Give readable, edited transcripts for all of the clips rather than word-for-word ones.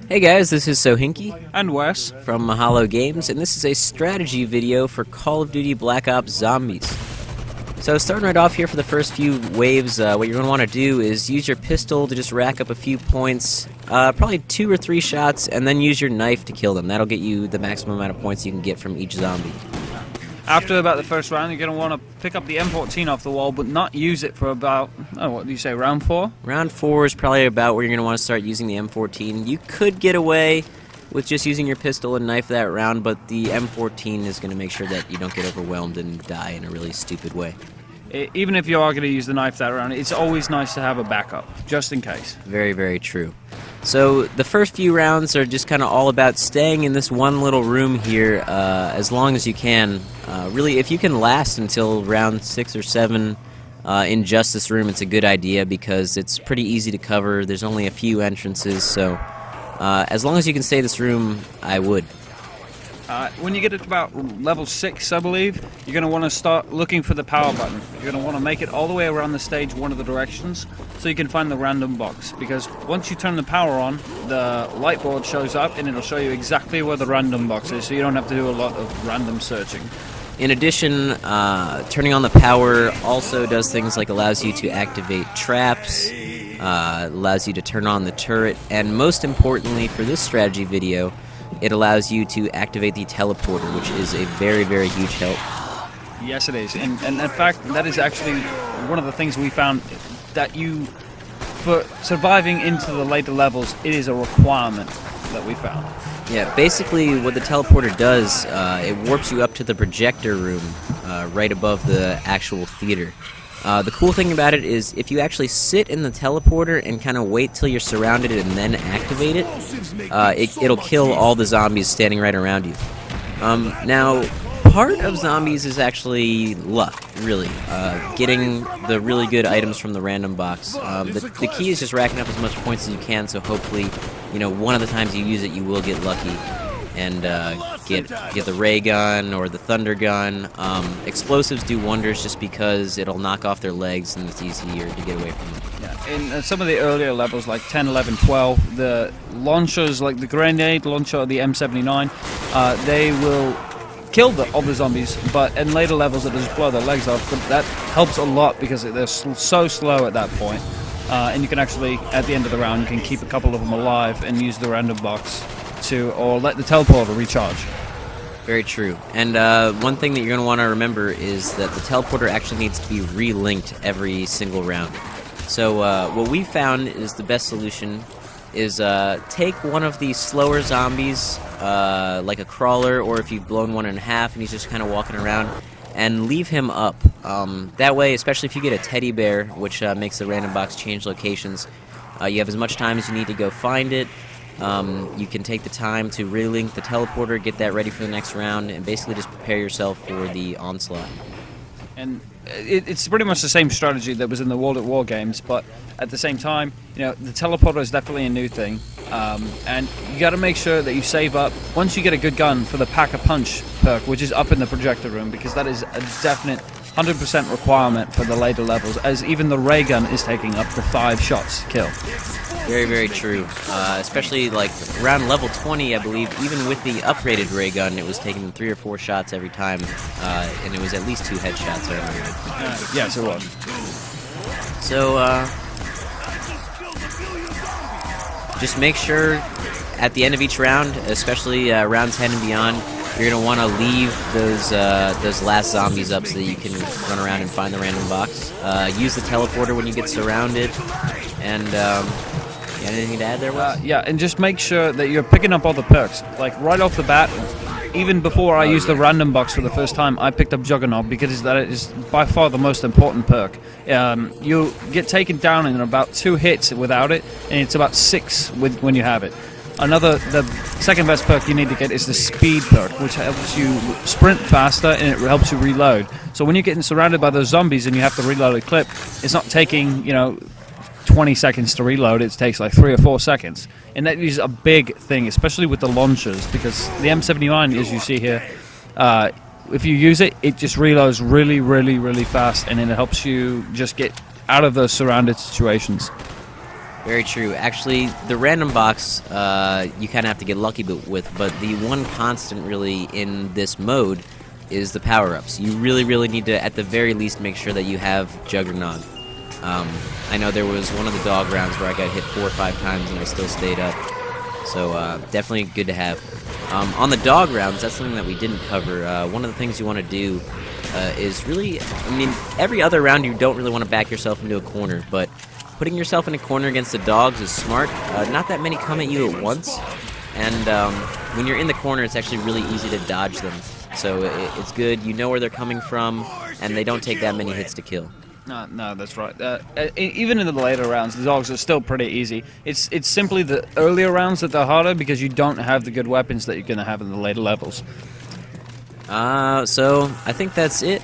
Hey guys, this is Sohinky And Wes. from Mahalo Games, and this is a strategy video for Call of Duty Black Ops Zombies. So starting right off here for the first few waves, what you're going to want to do is use your pistol to just rack up a few points, probably 2 or 3 shots, and then use your knife to kill them. That'll get you the maximum amount of points you can get from each zombie. After about the first round, you're going to want to pick up the M14 off the wall, but not use it for about, what do you say, round 4? Round 4 is probably about where you're going to want to start using the M14. You could get away with just using your pistol and knife that round, but the M14 is going to make sure that you don't get overwhelmed and die in a really stupid way. Even if you are going to use the knife that round, it's always nice to have a backup, just in case. Very, very true. So the first few rounds are just kind of all about staying in this one little room here as long as you can. Really, if you can last until round 6 or 7 in just this room, it's a good idea because it's pretty easy to cover. There's only a few entrances, so as long as you can stay in this room, I would. When you get to about level 6, I believe, you're going to want to start looking for the power button. You're going to want to make it all the way around the stage one of the directions so you can find the random box. Because once you turn the power on, the light board shows up and it'll show you exactly where the random box is, so you don't have to do a lot of random searching. In addition, turning on the power also does things like allows you to activate traps, allows you to turn on the turret, and most importantly for this strategy video, it allows you to activate the teleporter, which is a very, very huge help. Yes, it is. And in fact, that is actually one of the things we found that for surviving into the later levels, it is a requirement that we found. Yeah, basically what the teleporter does, it warps you up to the projector room right above the actual theater. The cool thing about it is if you actually sit in the teleporter and kind of wait till you're surrounded and then activate it, it'll kill all the zombies standing right around you. Now, part of zombies is actually luck, really. Getting the really good items from the random box. The key is just racking up as much points as you can, so hopefully, one of the times you use it, you will get lucky and get the ray gun or the thunder gun. Explosives do wonders just because it'll knock off their legs and it's easier to get away from them. Yeah. In some of the earlier levels, like 10, 11, 12, the launchers, like the grenade launcher or the M79, they will kill all the zombies, but in later levels it'll just blow their legs off. But that helps a lot because they're so slow at that point. And you can actually, at the end of the round, you can keep a couple of them alive and use the random box or let the teleporter recharge. Very true. And one thing that you're going to want to remember is that the teleporter actually needs to be re-linked every single round. So what we found is the best solution is take one of these slower zombies, like a crawler, or if you've blown one in half and he's just kind of walking around, and leave him up. That way, especially if you get a teddy bear, which makes the random box change locations, you have as much time as you need to go find it. You can take the time to relink the teleporter, get that ready for the next round, and basically just prepare yourself for the onslaught. And it's pretty much the same strategy that was in the World at War games, but at the same time, the teleporter is definitely a new thing. And you got to make sure that you save up once you get a good gun for the Pack-a-Punch perk, which is up in the projector room, because that is a definite 100% requirement for the later levels, as even the ray gun is taking up to 5 shots to kill. Very, very true. Especially like around level 20, I believe, even with the upgraded ray gun, it was taking 3 or 4 shots every time, and it was at least 2 headshots. Yes, it was. So, just make sure at the end of each round, especially round 10 and beyond, you're going to want to leave those last zombies up so that you can run around and find the random box. Use the teleporter when you get surrounded, and anything to add there, Wes? Yeah, and just make sure that you're picking up all the perks. Like right off the bat, even before I used the random box for the first time, I picked up Juggernaut because that is by far the most important perk. You get taken down in about 2 hits without it, and it's about 6 when you have it. The second best perk you need to get is the speed perk, which helps you sprint faster and it helps you reload. So when you're getting surrounded by those zombies and you have to reload a clip, it's not taking 20 seconds to reload, it takes like 3 or 4 seconds. And that is a big thing, especially with the launchers, because the M79, as you see here, if you use it, it just reloads really, really, really fast, and then it helps you just get out of those surrounded situations. Very true. Actually, the random box you kind of have to get lucky with, but the one constant really in this mode is the power-ups. You really need to, at the very least, make sure that you have Juggernaut. I know there was one of the dog rounds where I got hit 4 or 5 times and I still stayed up. So definitely good to have. On the dog rounds, that's something that we didn't cover. One of the things you want to do is really, I mean, every other round you don't really want to back yourself into a corner, but putting yourself in a corner against the dogs is smart. Not that many come at you at once, and when you're in the corner, it's actually really easy to dodge them. So it's good. You know where they're coming from, and they don't take that many hits to kill. No, that's right. Even in the later rounds, the dogs are still pretty easy. It's simply the earlier rounds that they're harder because you don't have the good weapons that you're going to have in the later levels. So I think that's it.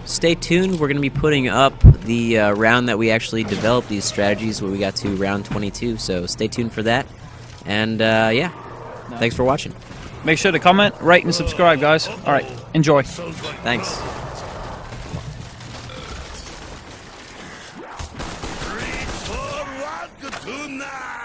Stay tuned. We're going to be putting up the round that we actually developed these strategies where we got to round 22. So stay tuned for that. And yeah, thanks for watching. Make sure to comment, rate, and subscribe, guys. All right, enjoy. Thanks. Reach for what tonight.